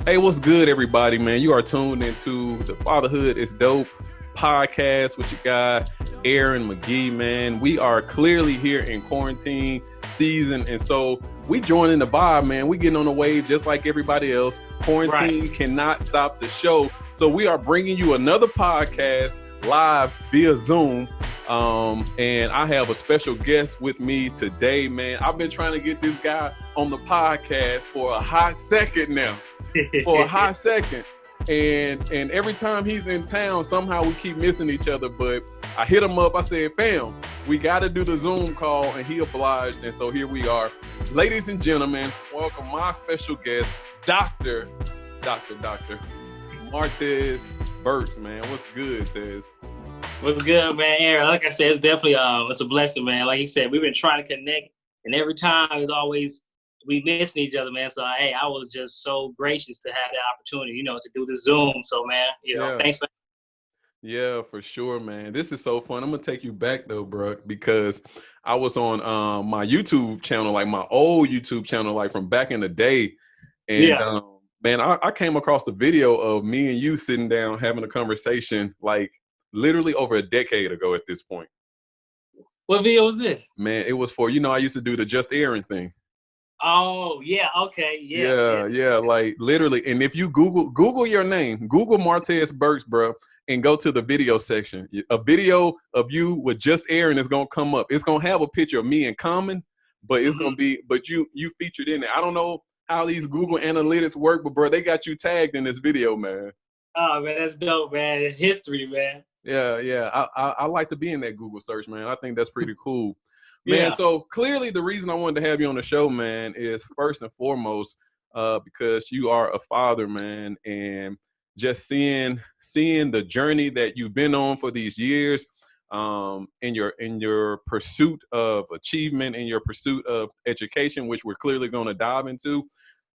Hey, what's good, everybody, man? You are tuned into the Fatherhood is Dope podcast with your guy, Aaron McGee, man. We are clearly here in quarantine season, and so we joining the vibe, man. We getting on the wave just like everybody else. Quarantine cannot stop the show. So we are bringing you another podcast live via Zoom. And I have a special guest with me today, man. I've been trying to get this guy on the podcast for a hot second now. And every time he's in town, somehow we keep missing each other. But I hit him up. I said, fam, we got to do the Zoom call. And he obliged. And so here we are. Ladies and gentlemen, welcome my special guest, Dr. Martez Burks, man. What's good, Tez? What's good, man, Aaron? Like I said, it's definitely it's a blessing, man. Like you said, we've been trying to connect. And every time it's always we missing each other, man. So, hey, I was just so gracious to have that opportunity, to do the Zoom. So, man, thanks for. Yeah, for sure, man. This is so fun. I'm going to take you back, though, bro, because I was on my YouTube channel, like my old YouTube channel, like from back in the day. And, man, I came across the video of me and you sitting down having a conversation, like literally over a decade ago at this point. What video was this? Man, it was for, I used to do the Just Aaron thing. Oh, yeah. Okay. Yeah. Like literally. And if you Google your name, Google Martez Burks, bro, and go to the video section. A video of you with Just Aaron is going to come up. It's going to have a picture of me in common, but it's going to be, but you featured in it. I don't know how these Google Analytics work, but bro, they got you tagged in this video, man. Oh, man, that's dope, man. History, man. Yeah. I like to be in that Google search, man. I think that's pretty cool. Man, so clearly the reason I wanted to have you on the show, man, is first and foremost because you are a father, man, and just seeing the journey that you've been on for these years, in your pursuit of achievement, in your pursuit of education, which we're clearly going to dive into,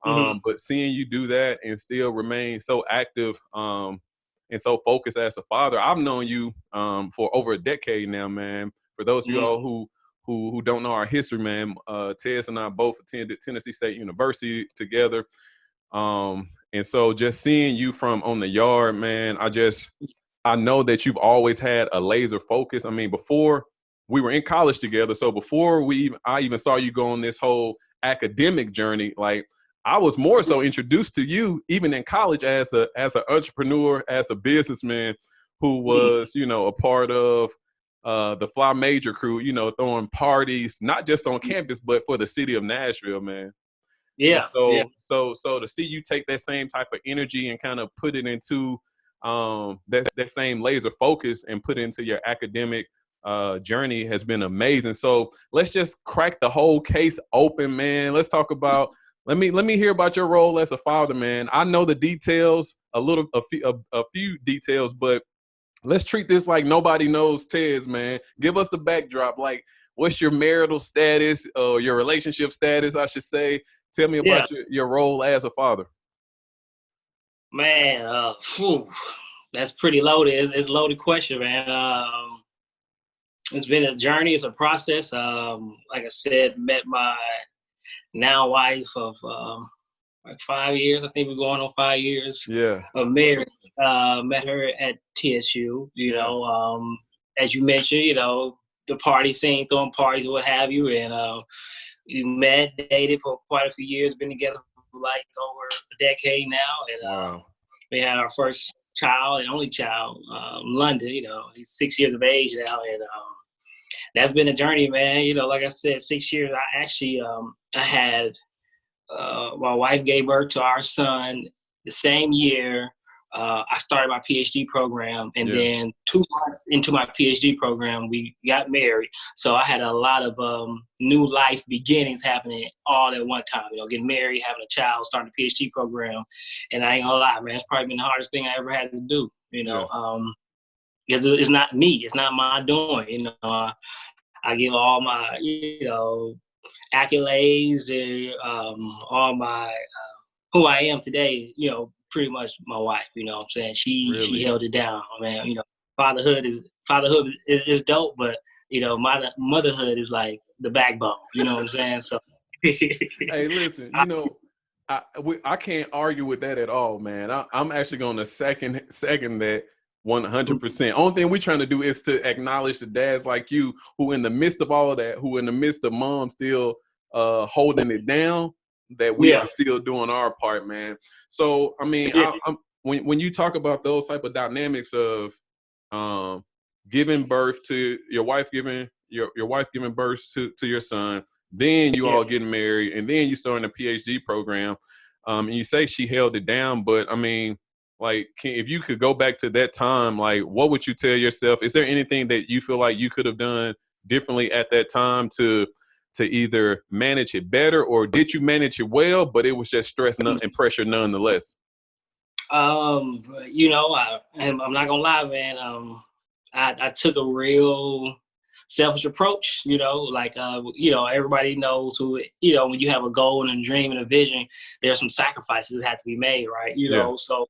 but seeing you do that and still remain so active and so focused as a father. I've known you for over a decade now, man. For those of you all who don't know our history, man, Tez and I both attended Tennessee State University together. And so just seeing you from on the yard, man, I know that you've always had a laser focus. I mean, before we were in college together, so before I even saw you go on this whole academic journey, like I was more so introduced to you even in college as an entrepreneur, as a businessman who was, a part of the Fly Major crew, throwing parties, not just on campus, but for the city of Nashville, man. Yeah. So to see you take that same type of energy and kind of put it into that same laser focus and put it into your academic journey has been amazing. So let's just crack the whole case open, man. Let's talk about. Let me hear about your role as a father, man. I know the details, a few details, but let's treat this like nobody knows Tez, man. Give us the backdrop. Like, what's your marital status or your relationship status, I should say. Tell me about your role as a father. Man, that's pretty loaded. It's a loaded question, man. It's been a journey. It's a process. Like I said, met my now wife of like 5 years. I think we're going on 5 years of marriage. Met her at TSU, as you mentioned, the party scene, throwing parties, what have you. And we met, dated for quite a few years, been together for like over a decade now. And we had our first child and only child, London, he's 6 years of age now. And that's been a journey, man. Like I said, 6 years. I actually, I had my wife gave birth to our son the same year. I started my PhD program, and then 2 months into my PhD program, we got married. So I had a lot of new life beginnings happening all at one time. Getting married, having a child, starting a PhD program, and I ain't gonna lie, man, it's probably been the hardest thing I ever had to do. Because it's not me, it's not my doing. I give all my accolades and all my who I am today, pretty much my wife, what I'm saying? She held it down, man. Fatherhood is dope, but my motherhood is like the backbone, what I'm saying? So hey, listen, I can't argue with that at all, man. I'm actually going to second that 100%. Only thing we're trying to do is to acknowledge the dads like you who, in the midst of all of that, who in the midst of mom still holding it down, that we are still doing our part, man. So, I mean, when you talk about those type of dynamics of giving birth to your wife, giving birth to your son, then you all getting married, and then you starting a PhD program, and you say she held it down, but I mean, like, if you could go back to that time, like, what would you tell yourself? Is there anything that you feel like you could have done differently at that time to either manage it better, or did you manage it well, but it was just stress and pressure nonetheless? You know, I'm not gonna lie, man. I took a real selfish approach, you know, like, you know, everybody knows who, you know, when you have a goal and a dream and a vision, there's some sacrifices that have to be made, right? You know, so,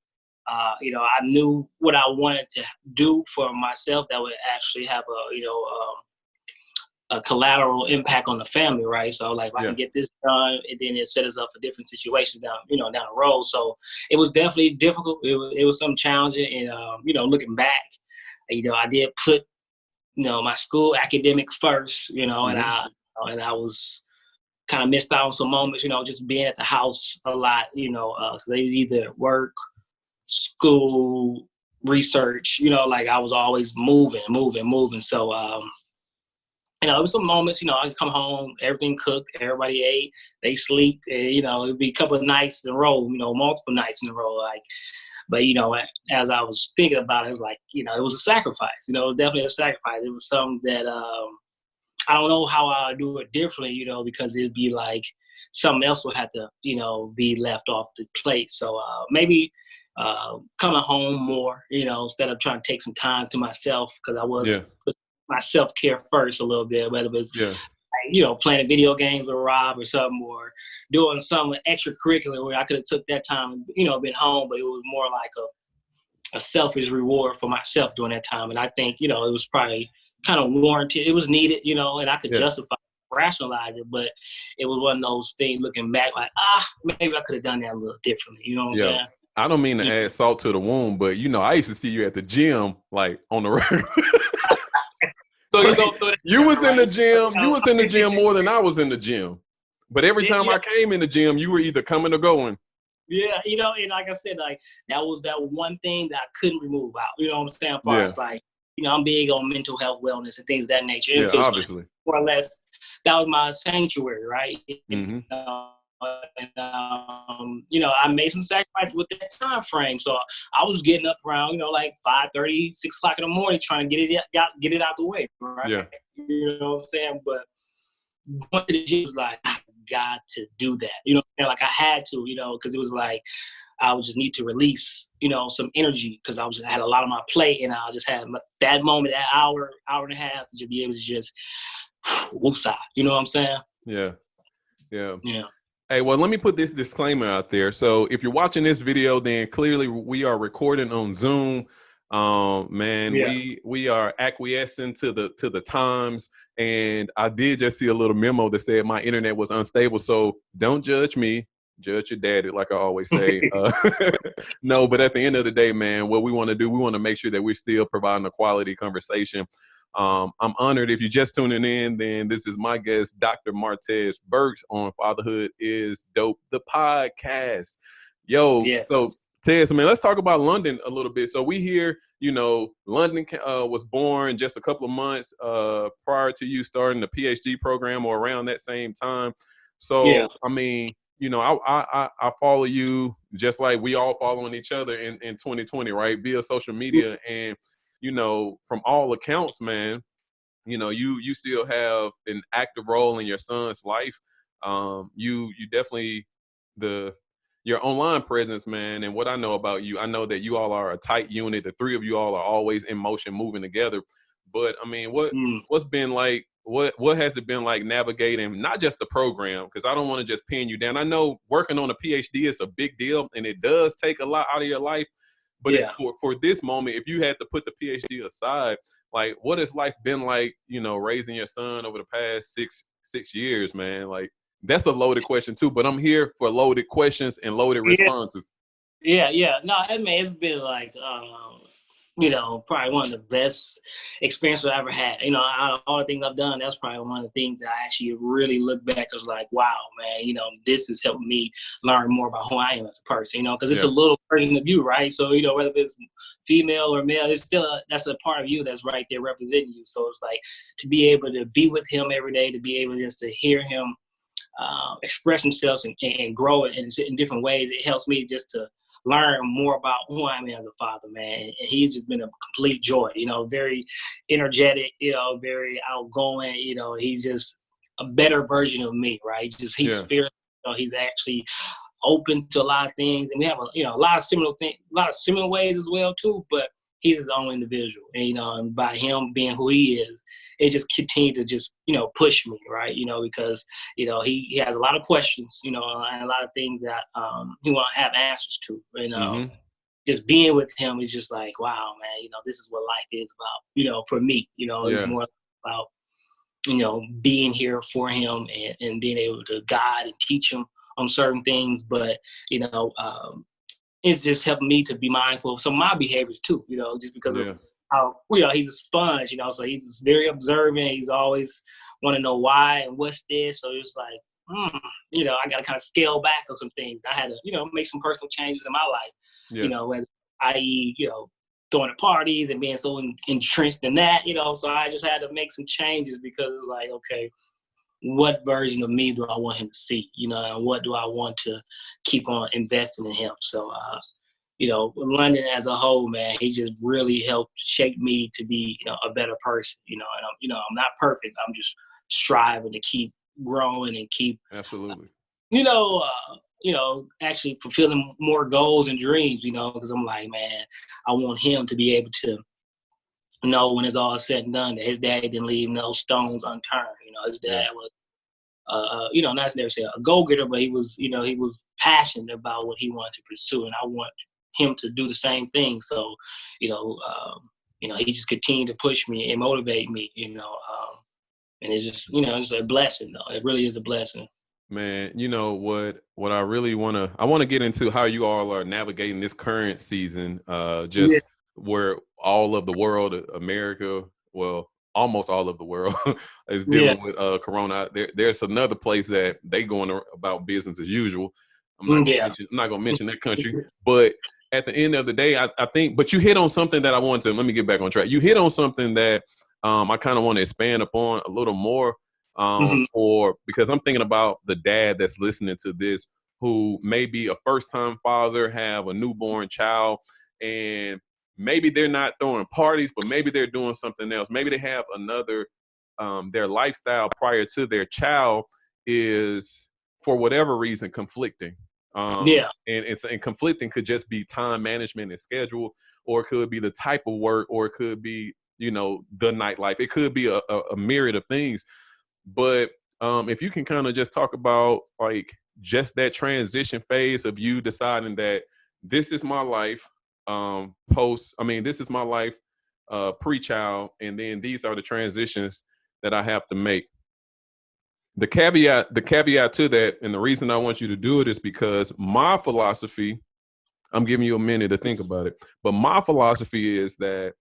you know, I knew what I wanted to do for myself that would actually have a, you know, a collateral impact on the family, right? So, like, if I can get this done, and then it set us up for different situations down, you know, down the road. So it was definitely difficult. It was something challenging, and you know, looking back, you know, I did put, you know, my school academic first, you know, and I was kind of missed out on some moments, you know, just being at the house a lot, you know, because they either work, school, research, you know, like I was always moving. So, you know, it was some moments, you know, I'd come home, everything cooked, everybody ate, they sleep, and, you know, it'd be a couple of nights in a row, you know, multiple nights in a row, like. But, you know, as I was thinking about it, it was like, you know, it was a sacrifice. You know, it was definitely a sacrifice. It was something that I don't know how I would do it differently, you know, because it'd be like something else would have to, you know, be left off the plate. So maybe coming home more, you know, instead of trying to take some time to myself, because I was putting my self-care first a little bit, whether it was, like, you know, playing video games with Rob or something, or doing some extracurricular where I could have took that time and, you know, been home, but it was more like a selfish reward for myself during that time. And I think, you know, it was probably kind of warranted. It was needed, you know, and I could justify, rationalize it, but it was one of those things looking back like, maybe I could have done that a little differently. You know what I'm saying? I don't mean to add salt to the wound, but, you know, I used to see you at the gym, like, on the regular. So you was in the gym. You was in the gym more than I was in the gym. But every time I came in the gym, you were either coming or going. Yeah, you know, and like I said, like, that was that one thing that I couldn't remove out. You know what I'm saying? As far as, like, you know, I'm big on mental health, wellness, and things of that nature. Yeah, obviously. Like, more or less, that was my sanctuary, right? And, you know, I made some sacrifices with that time frame. So I was getting up around, you know, like 5:30, 6 o'clock in the morning, trying to get it out the way, right? Yeah. You know what I'm saying? But going to the gym was like, I got to do that. You know, and like I had to, you know, because it was like I would just need to release, you know, some energy, because I had a lot on my plate, and I just had that moment, that hour and a half, to just be able to just woosah. You know what I'm saying? Yeah. Hey, well, let me put this disclaimer out there. So if you're watching this video, then clearly we are recording on Zoom. We are acquiescing to the times, and I did just see a little memo that said my internet was unstable. So don't judge me, judge your daddy, like I always say. No, but at the end of the day, man, what we want to do, we want to make sure that we're still providing a quality conversation. I'm honored. If you're just tuning in, then this is my guest, Dr. Martez Burks, on Fatherhood is Dope, the podcast. So Tez, man, let's talk about London a little bit. So we hear, you know, London was born just a couple of months prior to you starting the PhD program, or around that same time. So, I mean, you know, I follow you just like we all following each other in 2020, right? Via social media. And, you know, from all accounts, man, you know, you still have an active role in your son's life. You definitely, your online presence, man, and what I know about you, I know that you all are a tight unit. The three of you all are always in motion, moving together. But I mean, what's been like, what has it been like navigating not just the program? Because I don't want to just pin you down. I know working on a PhD is a big deal, and it does take a lot out of your life. But for this moment, if you had to put the PhD aside, like, what has life been like, you know, raising your son over the past six years, man? Like, that's a loaded question too, but I'm here for loaded questions and loaded responses. Yeah. No, I mean, it's been like, probably one of the best experiences I ever had. Out of all the things I've done, that's probably one of the things that I actually really look back as like, wow, man, this has helped me learn more about who I am as a person, because it's a little version of you, right? So, whether it's female or male, it's still, that's a part of you that's right there representing you. So it's like to be able to be with him every day, to be able just to hear him express himself and grow in different ways, it helps me just to learn more about who I am as a father, man. And he's just been a complete joy, very energetic, very outgoing, he's just a better version of me, right? He's spiritual, he's actually open to a lot of things. And we have a lot of similar ways as well too, but he's his own individual. And by him being who he is, it just continued to just, push me, right? Because, he has a lot of questions, and a lot of things that he want to have answers to. Just being with him is just like, wow, man, this is what life is about, for me, it's more about, being here for him and being able to guide and teach him on certain things. But, it's just helping me to be mindful of some of my behaviors too, just because of how, he's a sponge, so he's very observant. He's always want to know why and what's this. So it's like, I got to kind of scale back on some things. I had to, make some personal changes in my life, whether, i.e., going to parties and being so entrenched in that, so I just had to make some changes because it's like, okay, what version of me do I want him to see, and what do I want to keep on investing in him? So, London as a whole, man, he just really helped shape me to be, a better person, and I'm not perfect. I'm just striving to keep growing and keep, absolutely, actually fulfilling more goals and dreams, because I'm like, man, I want him to be able to know when it's all said and done that his dad didn't leave no stones unturned. His dad was, not necessarily a go-getter, but he was passionate about what he wanted to pursue, and I want him to do the same thing. So, he just continued to push me and motivate me, and it's just, it's a blessing, though. It really is a blessing. Man, what I really want to get into how you all are navigating this current season, where all of the world, America, well, almost all of the world is dealing with Corona. There's another place that they going about business as usual. I'm not going to mention that country, but at the end of the day, I think, but you hit on something that I want to, let me get back on track. You hit on something that I kind of want to expand upon a little more because I'm thinking about the dad that's listening to this who may be a first-time father, have a newborn child, and maybe they're not throwing parties, but maybe they're doing something else. Maybe they have another, their lifestyle prior to their child is, for whatever reason, conflicting. And conflicting could just be time management and schedule, or it could be the type of work, or it could be, the nightlife. It could be a myriad of things. But if you can kind of just talk about like just that transition phase of you deciding that this is my life this is my life pre-child, and then these are the transitions that I have to make. The caveat to that, and the reason I want you to do it is because my philosophy, I'm giving you a minute to think about it, but my philosophy is that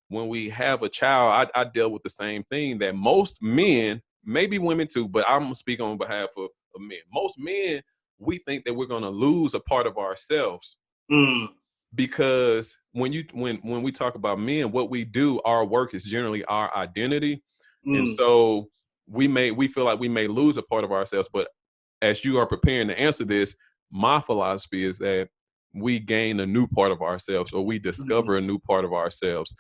when we have a child, I dealt with the same thing that most men, maybe women too, but I'm gonna speak on behalf of men. Most men, we think that we're gonna lose a part of ourselves. Because when we talk about men, what we do, our work is generally our identity. And so we feel like we may lose a part of ourselves. But as you are preparing to answer this, my philosophy is that we gain a new part of ourselves, or we discover a new part of ourselves.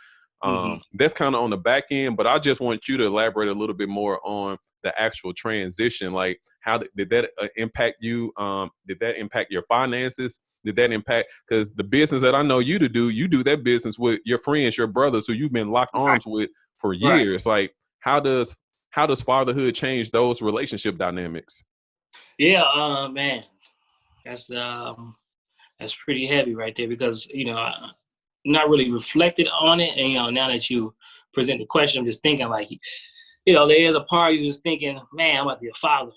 That's kind of on the back end, but I just want you to elaborate a little bit more on the actual transition. Like, how did that impact you? Did that impact your finances? Did that impact, because the business that I know you do that business with your friends, your brothers who you've been locked arms with for years. Like, how does fatherhood change those relationship dynamics? Yeah, man, that's pretty heavy right there, because I'm not really reflected on it, and now that you present the question, I'm just thinking like, there is a part of you that's thinking, man, I'm about to be a father,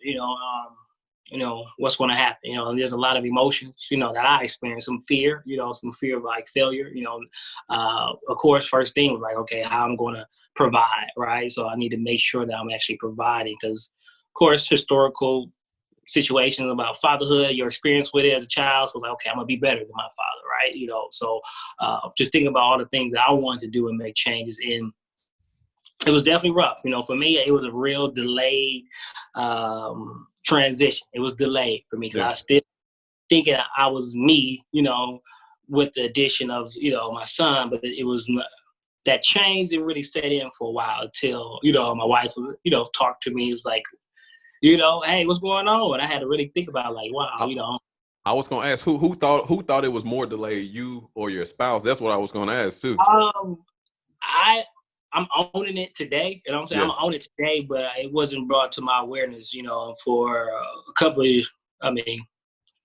what's going to happen, and there's a lot of emotions, that I experienced, some fear, some fear of like failure, of course, first thing was like, okay, how I'm going to provide, right? So I need to make sure that I'm actually providing, because of course, historical situations about fatherhood, your experience with it as a child, so like, okay, I'm going to be better than my father, right? So just thinking about all the things that I wanted to do and make changes in. It was definitely rough. For me, it was a real delayed transition. It was delayed for me because I was still thinking I was me, with the addition of, my son. But it was that change didn't really set in for a while until, my wife, talked to me. It was like, hey, what's going on? And I had to really think about like, wow, I was gonna ask who thought it was more delayed, you or your spouse? That's what I was gonna ask too. I'm owning it today. You know what I'm saying? I'm owning it today, but it wasn't brought to my awareness, for a couple of,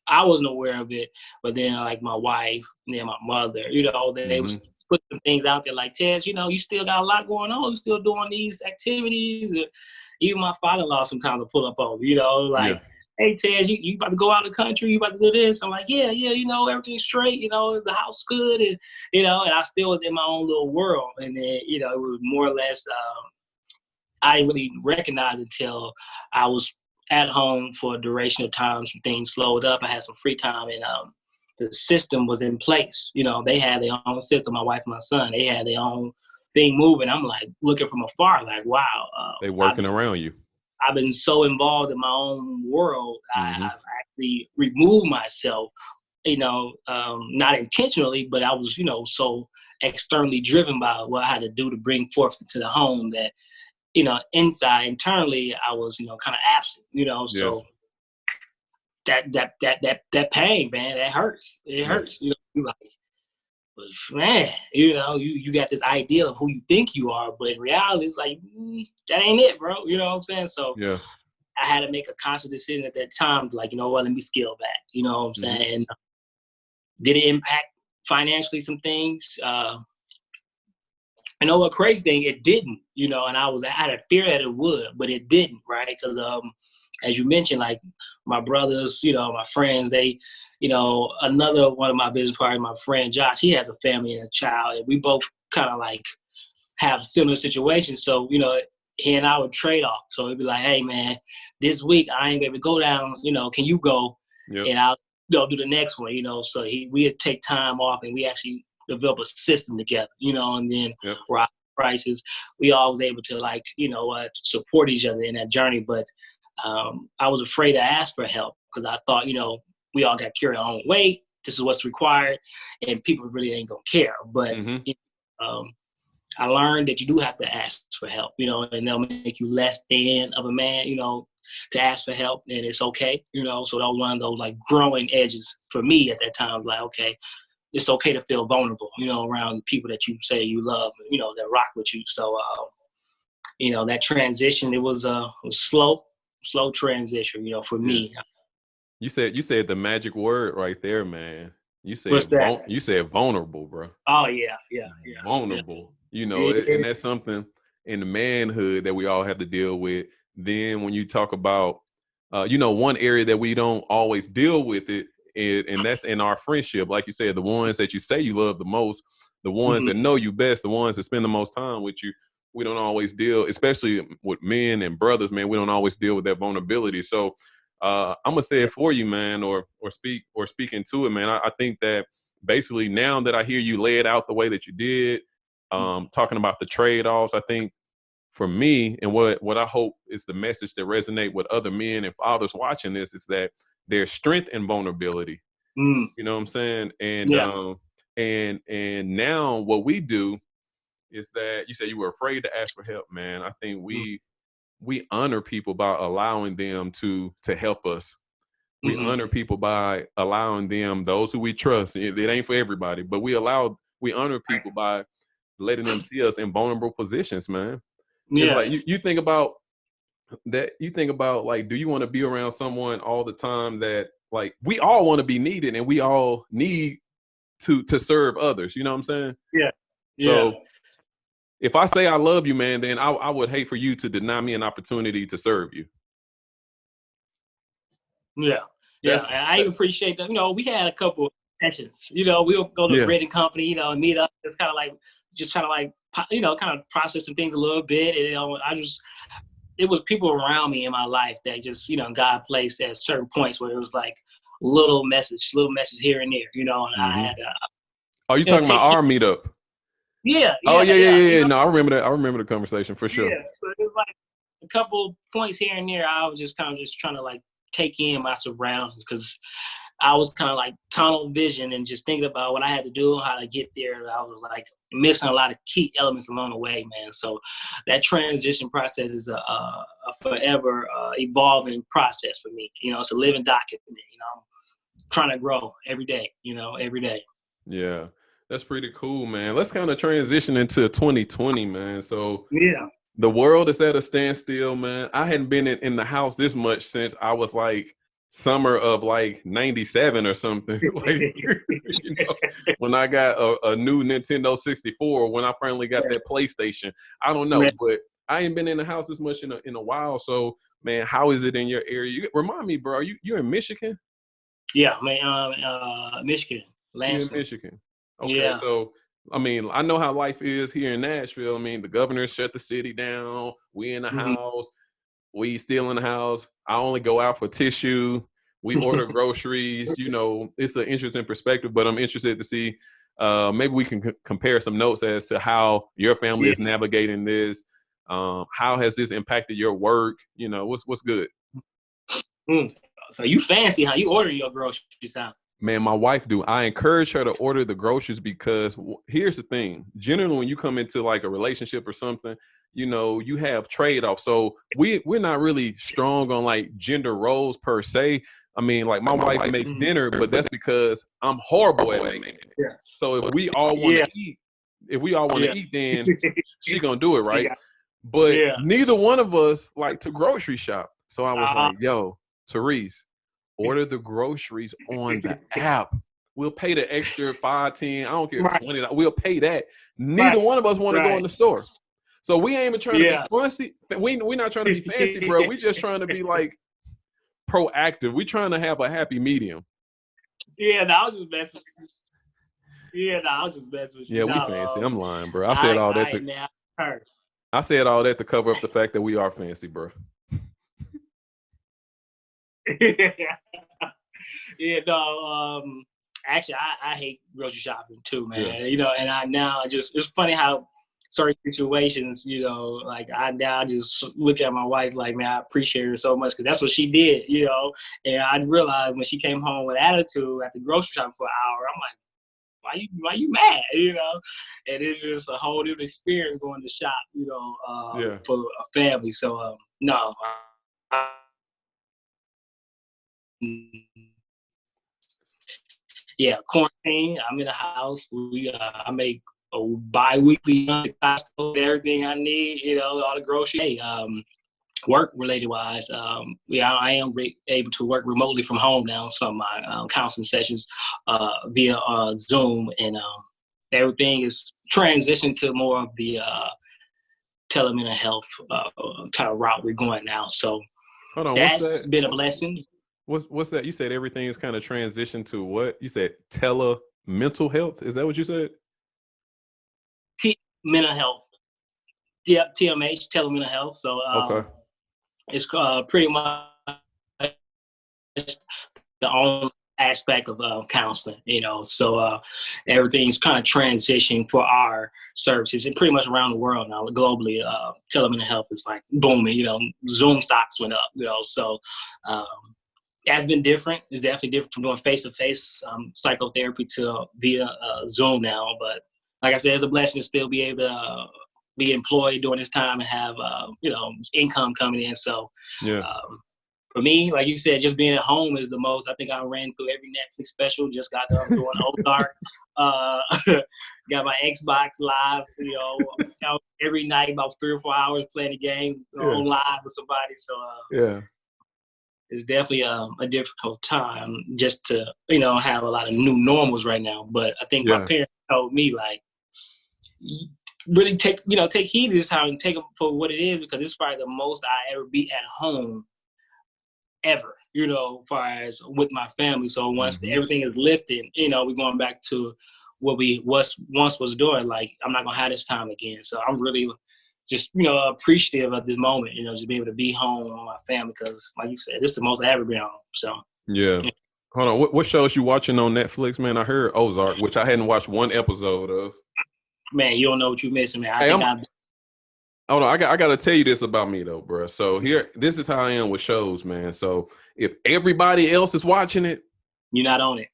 I wasn't aware of it, but then like my wife and then my mother, they was put some things out there like, Tez, you still got a lot going on. You still doing these activities. Even my father-in-law sometimes will pull up over, hey, Tez, you about to go out of the country? You about to do this? I'm like, yeah, everything's straight. The house good. And, and I still was in my own little world. And then, it was more or less, I didn't really recognize until I was at home for a duration of time. Some things slowed up. I had some free time, and the system was in place. They had their own system, my wife and my son. They had their own thing moving. I'm like looking from afar, like, wow. They working around you. I've been so involved in my own world. I've actually removed myself, not intentionally, but I was, so externally driven by what I had to do to bring forth into the home that, internally, I was, kind of absent, so that pain, man, that hurts. It hurts. You're like, man, you got this idea of who you think you are, but in reality, it's like, that ain't it, bro. You know what I'm saying? So I had to make a conscious decision at that time, like, let me scale back. You know what I'm saying? Did it impact financially some things? A crazy thing, it didn't, and I had a fear that it would, but it didn't, right? Because as you mentioned, like my brothers, my friends, they, another one of my business partners, my friend Josh, he has a family and a child, and we both kind of like have similar situations. So, he and I would trade off. So it'd be like, hey man, this week I ain't able to go down, can you go? And I'll do the next one, so we'd take time off and we actually develop a system together, and then rock prices. We all was able to like, support each other in that journey. But I was afraid to ask for help because I thought, we all got carried our own weight. This is what's required, and people really ain't gonna care. But I learned that you do have to ask for help, and they'll make you less than of a man, to ask for help, and it's okay, So that was one of those like growing edges for me at that time. Like, okay, it's okay to feel vulnerable, around people that you say you love, that rock with you. So, that transition, it was slow transition, for me. You said the magic word right there, man. You said What's that? You said vulnerable, bro. Oh yeah. Vulnerable. And that's something in the manhood that we all have to deal with. Then when you talk about, one area that we don't always deal with it, and that's in our friendship. Like you said, the ones that you say you love the most, the ones that know you best, the ones that spend the most time with you, we don't always deal, especially with men and brothers, man, we don't always deal with that vulnerability. So I'm gonna say it for you, man, or speak into it, man. I think that basically now that I hear you lay it out the way that you did, talking about the trade-offs, I think for me, and what I hope is the message that resonate with other men and fathers watching this, is that there's strength in vulnerability. You know what I'm saying? And and now what we do is that you said you were afraid to ask for help, man. I think we honor people by allowing them to help us. We honor people by allowing them, those who we trust. It ain't for everybody, but we honor people by letting them see us in vulnerable positions, man. It's like you think about that. You think about like, do you want to be around someone all the time that like we all want to be needed and we all need to serve others? You know what I'm saying? Yeah. So if I say I love you, man, then I would hate for you to deny me an opportunity to serve you. Yeah. Yeah. And I even appreciate that. You know, we had a couple sessions. You know, we'll go to a renting company, you know, and meet up. It's kind of like just trying to like, you know, kind of processing things a little bit. And, you know, it was people around me in my life that just, you know, God placed at certain points where it was like little message here and there, you know, and I had Oh, you talking about our meetup? Yeah. Oh, yeah. You know? No, I remember that. I remember the conversation for sure. Yeah. So it was like a couple points here and there. I was just kind of just trying to like take in my surroundings because I was kind of like tunnel vision and just thinking about what I had to do, how to get there. I was like missing a lot of key elements along the way, man. So that transition process is a forever evolving process for me. You know, it's a living document. You know, I'm trying to grow every day. You know, every day. Yeah. That's pretty cool, man. Let's kind of transition into 2020, man. So the world is at a standstill, man. I hadn't been in the house this much since I was like summer of like 97 or something. Like, you know, when I got a new Nintendo 64, when I finally got that PlayStation. I don't know, but I ain't been in the house this much in a while. So, man, how is it in your area? Remind me, bro, you're in Michigan? Yeah, man, Michigan. Lansing. You're in Michigan. Okay, so I mean, I know how life is here in Nashville. I mean, the governor shut the city down. We in the house. We still in the house. I only go out for tissue. We order groceries. You know, it's an interesting perspective, but I'm interested to see. Maybe we can compare some notes as to how your family is navigating this. How has this impacted your work? You know, what's good? So you fancy, huh? You order your groceries out. Man, my wife do. I encourage her to order the groceries because here's the thing. Generally, when you come into like a relationship or something, you know, you have trade-offs. So we're not really strong on like gender roles per se. I mean, like my wife makes dinner, but that's because I'm horrible at making it. Yeah. So if we all want to eat, then she gonna do it, right? But neither one of us like to grocery shop. So I was like, yo, Therese, order the groceries on the app. We'll pay the extra $5, $10, I don't care, $20. We'll pay that. Neither one of us want to go in the store. So we ain't even trying to be fancy. We're not trying to be fancy, bro. We just trying to be like proactive. We trying to have a happy medium. Yeah, no, I was just messing with you. Yeah, no, I was just messing with you. Yeah, we fancy. I'm lying, bro. I said all that to cover up the fact that we are fancy, bro. Yeah, no, actually I hate grocery shopping too, man. Yeah. You know, and it's funny how certain situations, you know, like I just look at my wife like, man, I appreciate her so much because that's what she did, you know. And I realized when she came home with attitude at the grocery shop for an hour, I'm like, why you mad, you know? And it's just a whole different experience going to shop, you know, for a family. So no. Yeah, quarantine. I'm in the house. I make a bi-weekly Costco, everything I need. You know, all the groceries. Work related wise, I am able to work remotely from home now. Some of my counseling sessions via Zoom, and everything is transitioned to more of the telemental health kind of route we're going now. So that's been a blessing. What's that? You said everything is kind of transitioned to what? You said mental health? Is that what you said? Mental health. Yep, TMH, telemental health. So it's pretty much the only aspect of counseling, you know. So everything's kind of transitioning for our services and pretty much around the world now, globally. Telemental health is like booming, you know. Zoom stocks went up, you know. So that's been different. It's definitely different from doing face-to-face psychotherapy to via Zoom now. But like I said, it's a blessing to still be able to be employed during this time and have, you know, income coming in. So for me, like you said, just being at home is the most. I think I ran through every Netflix special, just got done doing Ozark. Got my Xbox live, you know, every night about 3 or 4 hours playing the game on live with somebody. So it's definitely a difficult time just to, you know, have a lot of new normals right now. But I think my parents told me, like, really take heed of this time and take it for what it is, because it's probably the most I ever be at home ever, as far as with my family. So once everything is lifted, we're going back to what we once was doing. Like, I'm not gonna have this time again. So I'm really just, appreciative of this moment, just being able to be home with my family, because like you said, this is the most I've ever been home. So yeah. Hold on, what shows you watching on Netflix, man? I heard Ozark, which I hadn't watched one episode of. Man, you don't know what you're missing, man. Hold on, I got to tell you this about me though, bro. So this is how I am with shows, man. So if everybody else is watching it, you're not on it.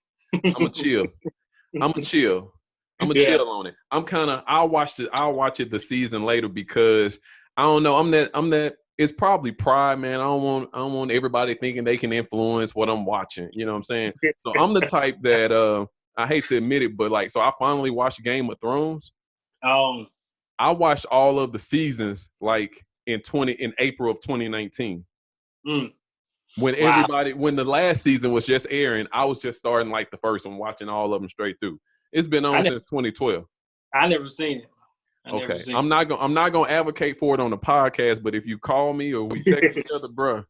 I'm gonna chill. I'm gonna chill on it. I'll watch it the season later, because I don't know. I'm that. It's probably pride, man. I don't want everybody thinking they can influence what I'm watching. You know what I'm saying? So I'm the type that I hate to admit it, but so I finally watched Game of Thrones. I watched all of the seasons in April of 2019. When the last season was just airing, I was just starting the first one, watching all of them straight through. It's been on since 2012. I never seen it. Okay, I'm not gonna advocate for it on the podcast, but if you call me or we text each other, bro.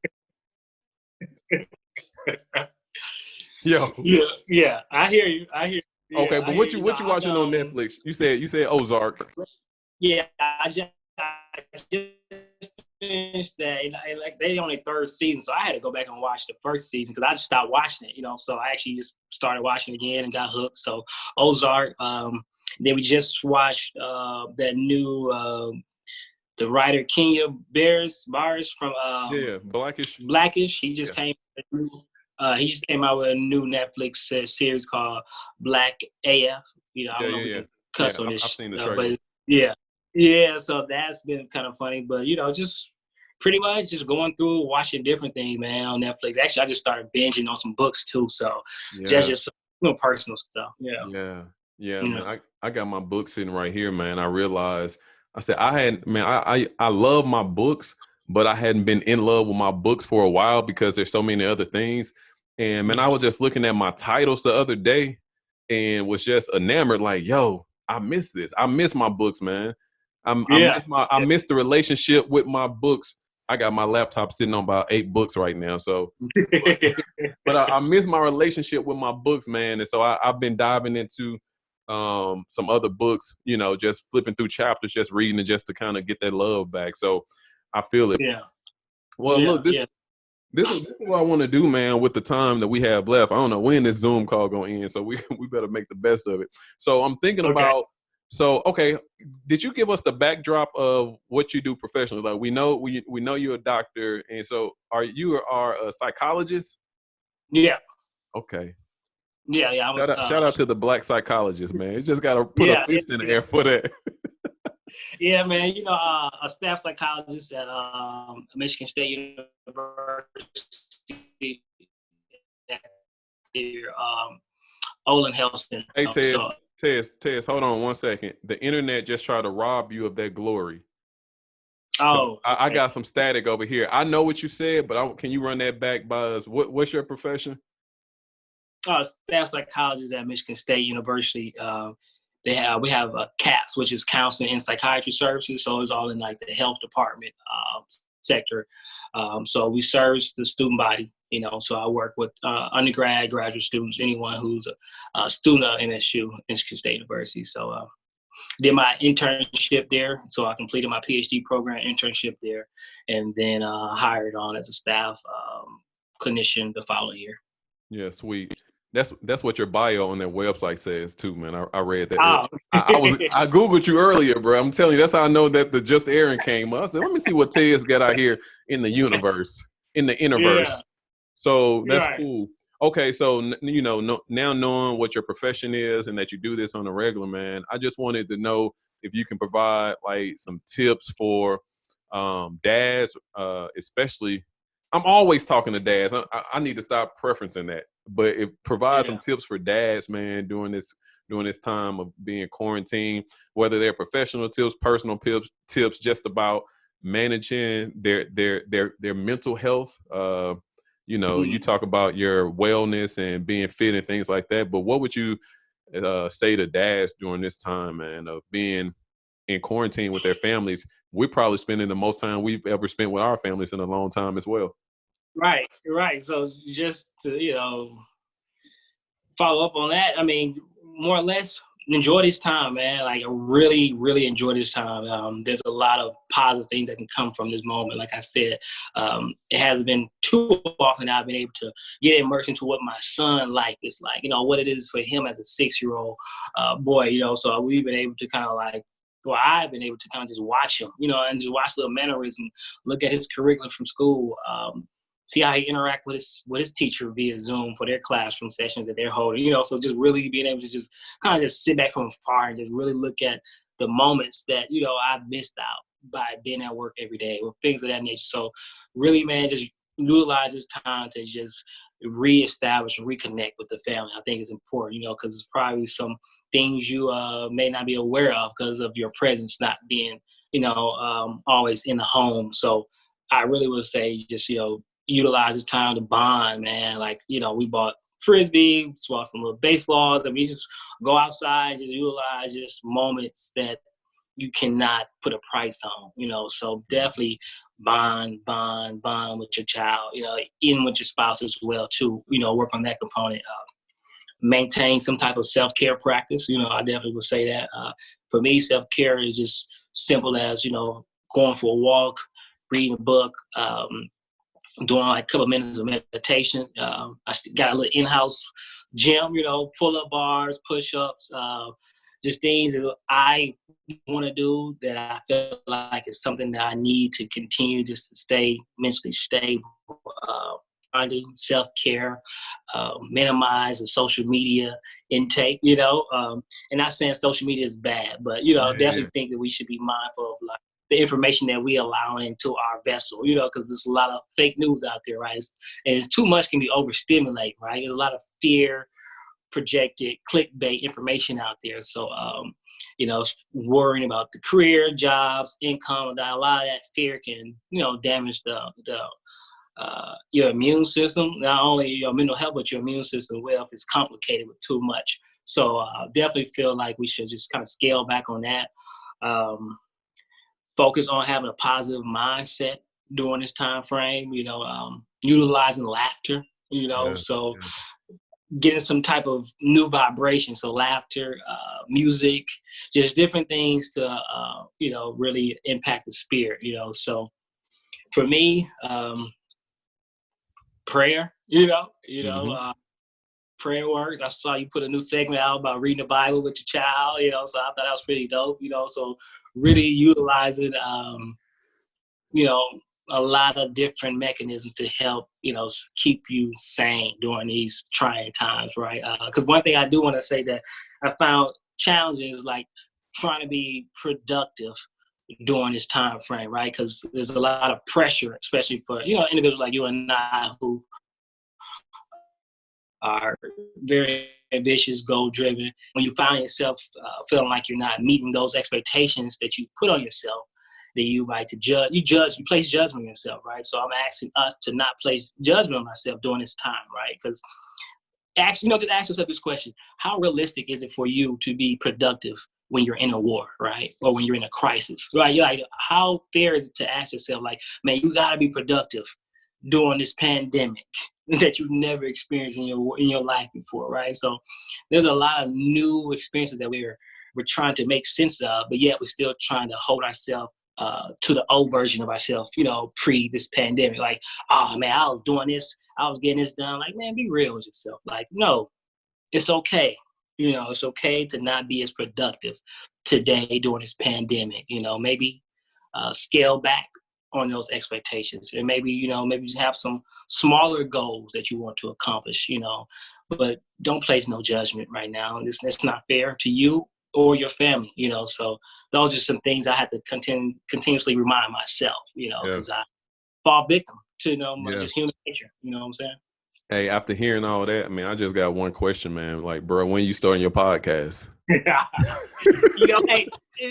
Yo. Yeah, I hear you. Yeah, okay, but what you watching on Netflix? You said Ozark. Yeah, I just finished that. They only third season, so I had to go back and watch the first season because I just stopped watching it. So I actually just started watching it again and got hooked. So Ozark. Then we just watched that new the writer Kenya Barris from Blackish. He just came. He just came out with a new Netflix series called Black AF. I don't know if we can cuss on this. I've seen the trailer. But yeah. So that's been kind of funny. But just pretty much just going through watching different things, man, on Netflix. Actually, I just started binging on some books too. So just personal stuff. Yeah, man. I got my book sitting right here, man. I realized I love my books, but I hadn't been in love with my books for a while because there's so many other things. And man, I was just looking at my titles the other day and was just enamored, yo, I miss this. I miss my books, man. I miss the relationship with my books. I got my laptop sitting on about 8 books right now. So, but I miss my relationship with my books, man. And so I've been diving into some other books, just flipping through chapters, just reading it just to kind of get that love back. So I feel it. Yeah. Well, look, this is what I want to do, man, with the time that we have left. I don't know when this Zoom call going to end, so we better make the best of it. So I'm thinking about, did you give us the backdrop of what you do professionally? We know you're a doctor, and so you a psychologist? Yeah. Okay. Yeah. Shout out to the Black psychologist, man. You just got to put a fist in the air for that. Yeah, man. A staff psychologist at Michigan State University at their Olin Health Center. Hey, Tess, hold on 1 second. The internet just tried to rob you of that glory. Oh, I got some static over here. I know what you said, but can you run that back by us? What's your profession? Staff psychologist at Michigan State University. We have CAPS, which is Counseling and Psychiatry Services. So it's all in the health department sector. So we service the student body. So I work with undergrad, graduate students, anyone who's a student of MSU, Michigan State University. So did my internship there. So I completed my PhD program internship there, and then hired on as a staff clinician the following year. Yeah, sweet. That's what your bio on their website says too, man. I read that. Oh. I Googled you earlier, bro. I'm telling you, that's how I know that the Just Aaron came up. I said, let me see what Ted's got out here in the universe, in the interverse. Yeah. So that's cool. Okay, so now knowing what your profession is and that you do this on a regular, man, I just wanted to know if you can provide some tips for dads, especially. I'm always talking to dads. I need to stop preferencing that. But it provides some tips for dads, man, during this time of being quarantined, whether they're professional tips, personal tips, just about managing their mental health. You talk about your wellness and being fit and things like that. But what would you say to dads during this time, man, of being in quarantine with their families? We're probably spending the most time we've ever spent with our families in a long time as well. Right, right. So just to, follow up on that, I mean, more or less, enjoy this time, man. Like, I really, really enjoy this time. There's a lot of positive things that can come from this moment. Like I said, it hasn't been too often I've been able to get immersed into what my son life is like, what it is for him as a 6-year-old boy, so we've been able to kind of like, well, I've been able to kind of just watch him, and just watch little mannerisms, look at his curriculum from school, see how he interact with his teacher via Zoom for their classroom sessions that they're holding, so just really being able to just kind of just sit back from afar and just really look at the moments that, I've missed out by being at work every day or things of that nature. So really, man, just utilize this time to just reestablish and reconnect with the family. I think it's important, because it's probably some things you may not be aware of because of your presence not being, always in the home. So I really would say just, utilize this time to bond, man. Like, we bought Frisbee, bought some little baseballs, and we just go outside, just utilize just moments that you cannot put a price on, so definitely bond with your child, even with your spouse as well too, work on that component. Maintain some type of self-care practice. I definitely would say that. For me, self-care is just simple as, going for a walk, reading a book, doing like a couple of minutes of meditation. I got a little in-house gym, pull-up bars, push-ups, just things that I want to do that I feel like is something that I need to continue just to stay mentally stable. Self-care, minimize the social media intake, and not saying social media is bad, but, definitely think that we should be mindful of like the information that we allow into our vessel, because there's a lot of fake news out there, right? And it's too much can be overstimulating, right? There's a lot of fear, projected clickbait information out there. So, worrying about the career, jobs, income, a lot of that fear can, damage your immune system, not only your mental health, but your immune system well if it's complicated with too much. So definitely feel like we should just kind of scale back on that. Focus on having a positive mindset during this time frame, utilizing laughter, so getting some type of new vibration. So laughter, music, just different things to, really impact the spirit, so for me, prayer, prayer works. I saw you put a new segment out about reading the Bible with your child, so I thought that was pretty dope, so really utilizing, a lot of different mechanisms to help, keep you sane during these trying times, right? Because one thing I do want to say that I found challenging is like trying to be productive during this time frame, right? Because there's a lot of pressure, especially for, individuals like you and I who are very ambitious, goal-driven. When you find yourself feeling like you're not meeting those expectations that you put on yourself, then you like to judge. You place judgment on yourself, right? So I'm asking us to not place judgment on myself during this time, right? Because just ask yourself this question: how realistic is it for you to be productive when you're in a war, right? Or when you're in a crisis, right? You're like, how fair is it to ask yourself, like, man, you gotta be productive during this pandemic that you've never experienced in your life before, right? So there's a lot of new experiences that we're trying to make sense of, but yet we're still trying to hold ourselves to the old version of ourselves, pre this pandemic. Like, oh man, I was doing this, I was getting this done. Like, man, be real with yourself. Like, no, it's okay. It's okay to not be as productive today during this pandemic. Maybe scale back on those expectations, and maybe maybe just have some smaller goals that you want to accomplish. But don't place no judgment right now. It's not fair to you or your family. So those are some things I have to continuously remind myself. Because I fall victim to just human nature. You know what I'm saying? Hey, after hearing all that, I just got one question, man. Like, bro, when you starting your podcast? Hey,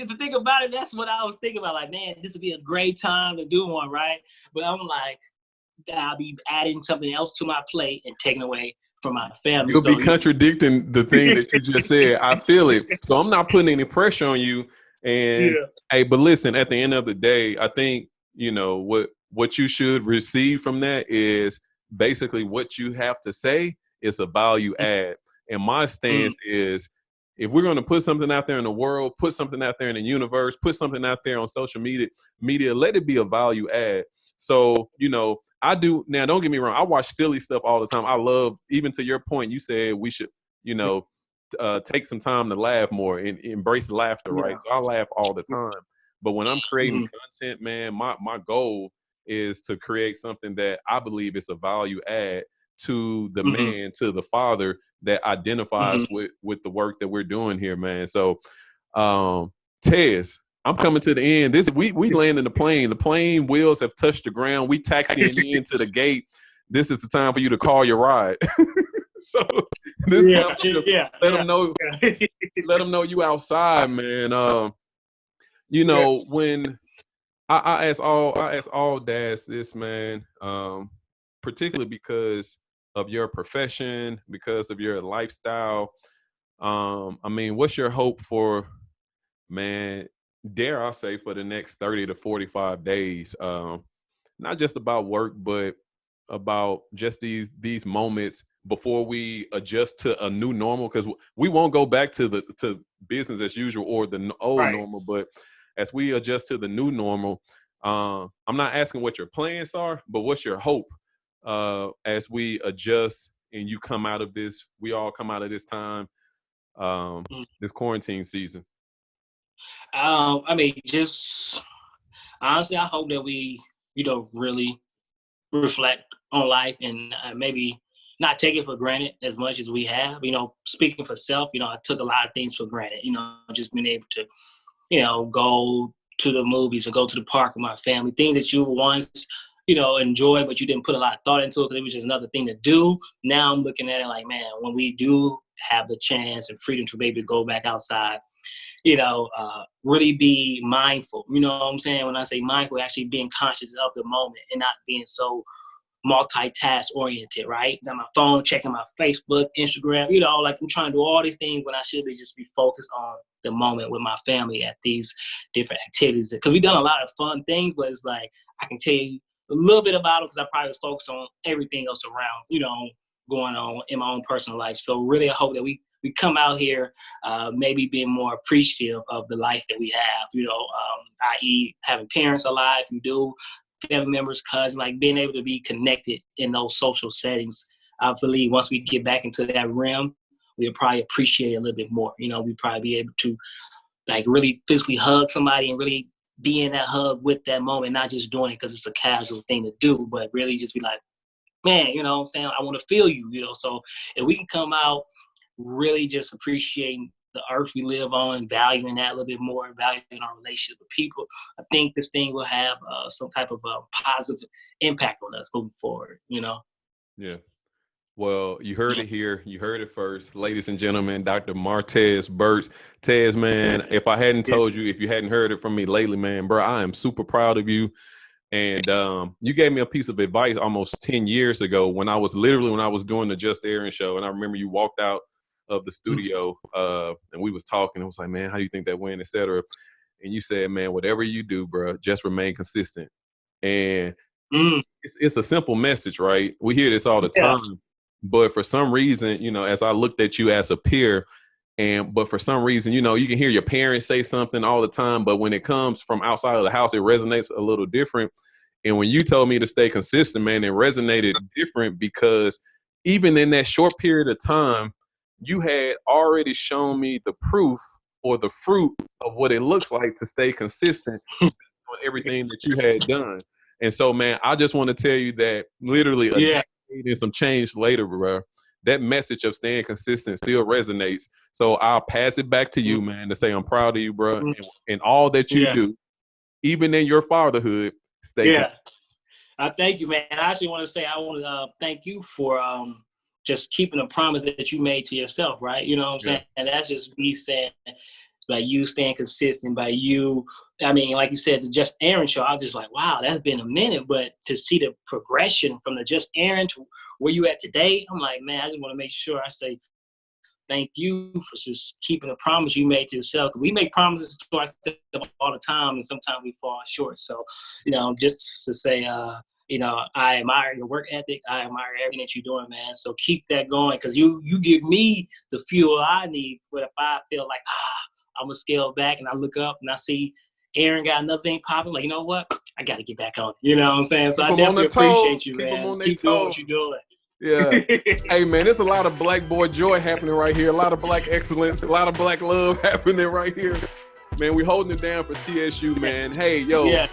the thing about it, that's what I was thinking about. Like, man, this would be a great time to do one, right? But I'm like, I'll be adding something else to my plate and taking away from my family. You'll be contradicting the thing that you just said. I feel it. So I'm not putting any pressure on you. And hey, but listen, at the end of the day, I think, what you should receive from that is basically what you have to say is a value add. And my stance is, if we're going to put something out there in the world, put something out there in the universe, put something out there on social media, let it be a value add. So, you know, I do now, don't get me wrong, I watch silly stuff all the time. I love, even to your point, you said we should, you know, take some time to laugh more and embrace laughter, right? So I laugh all the time. But when I'm creating content, man, my goal is to create something that I believe is a value add to the man, to the father that identifies with the work that we're doing here, man. So, Tez, I'm coming to the end. We landing the plane. The plane wheels have touched the ground. We taxiing into the gate. This is the time for you to call your ride. So this time for you to let them know. Let them know you outside, man. You know, when I ask all dads this, man, particularly because of your profession, because of your lifestyle. I mean, what's your hope for, man, dare I say, for the next 30 to 45 days? Not just about work, but about just these moments before we adjust to a new normal, because we won't go back to business as usual or the old normal, but as we adjust to the new normal, I'm not asking what your plans are, but what's your hope as we adjust and you come out of this, we all come out of this time, this quarantine season? I mean, just honestly, I hope that we, you know, really reflect on life and maybe not take it for granted as much as we have. You know, speaking for self, you know, I took a lot of things for granted, you know, just being able to, you know, go to the movies or go to the park with my family, things that you once, you know, enjoy, but you didn't put a lot of thought into it because it was just another thing to do. Now I'm looking at it like, man, when we do have the chance and freedom to be able to go back outside, you know, really be mindful. You know what I'm saying? When I say mindful, actually being conscious of the moment and not being so multitask oriented, right? On my phone, checking my Facebook, Instagram, you know, like I'm trying to do all these things when I should be just be focused on the moment with my family at these different activities. Because we've done a lot of fun things, but it's like, I can tell you a little bit about it because I probably focus on everything else around, you know, going on in my own personal life. So really, I hope that we come out here maybe being more appreciative of the life that we have, you know, i.e. having parents alive, you do, family members, cousins, like being able to be connected in those social settings. I believe once we get back into that realm, we'll probably appreciate it a little bit more. You know, we'll probably be able to like really physically hug somebody and really be in that hug with that moment, not just doing it because it's a casual thing to do, but really just be like, man, you know what I'm saying? I want to feel you, you know? So if we can come out really just appreciating the earth we live on, valuing that a little bit more, valuing our relationship with people, I think this thing will have some type of positive impact on us moving forward, you know? Yeah. Well, you heard it here. You heard it first. Ladies and gentlemen, Dr. Martez Burks. Tez, man, if I hadn't told you, if you hadn't heard it from me lately, man, bro, I am super proud of you. And you gave me a piece of advice almost 10 years ago when I was doing the Just Airing show. And I remember you walked out of the studio and we was talking. I was like, man, how do you think that went, et cetera? And you said, man, whatever you do, bro, just remain consistent. And it's a simple message, right? We hear this all the time. But for some reason, you know, as I looked at you as a peer, but for some reason, you know, you can hear your parents say something all the time, but when it comes from outside of the house, it resonates a little different. And when you told me to stay consistent, man, it resonated different because even in that short period of time, you had already shown me the proof or the fruit of what it looks like to stay consistent on everything that you had done. And so, man, I just want to tell you that literally a decade and some change later, bro, that message of staying consistent still resonates. So I'll pass it back to you, man, to say I'm proud of you, bro, and all that you do, even in your fatherhood. Stay consistent. Thank you, man. I actually want to say I want to thank you for just keeping a promise that you made to yourself, right? You know what I'm saying? And that's just me saying, by you staying consistent, by you, I mean, like you said, the Just Aaron show, I was just like, wow, that's been a minute. But to see the progression from the Just Aaron to where you at today, I'm like, man, I just want to make sure I say thank you for just keeping a promise you made to yourself. We make promises to ourselves all the time, and sometimes we fall short. So, just to say, I admire your work ethic. I admire everything that you're doing, man. So keep that going, because you give me the fuel I need. But if I feel like, I'm going to scale back, and I look up and I see Aaron got another thing popping, like, you know what? I got to get back on it. You know what I'm saying? So I definitely appreciate you, man. Keep doing what you're doing. Yeah. Hey, man, there's a lot of black boy joy happening right here. A lot of black excellence, a lot of black love happening right here. Man, we holding it down for TSU, man. Hey, yo,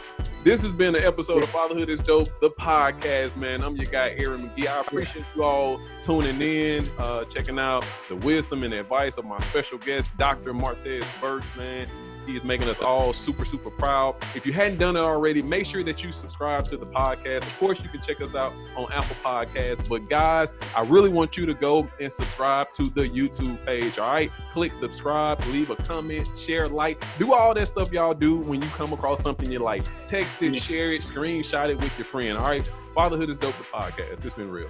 this has been an episode of Fatherhood is Dope, the podcast, man. I'm your guy, Aaron McGee. I appreciate you all tuning in, checking out the wisdom and advice of my special guest, Dr. Martez Burks, man. He is making us all super, super proud. If you hadn't done it already, make sure that you subscribe to the podcast. Of course, you can check us out on Apple Podcasts. But guys, I really want you to go and subscribe to the YouTube page, all right? Click subscribe, leave a comment, share, like. Do all that stuff y'all do when you come across something you like. Text it, share it, screenshot it with your friend, all right? Fatherhood is Dope, the podcast. It's been real.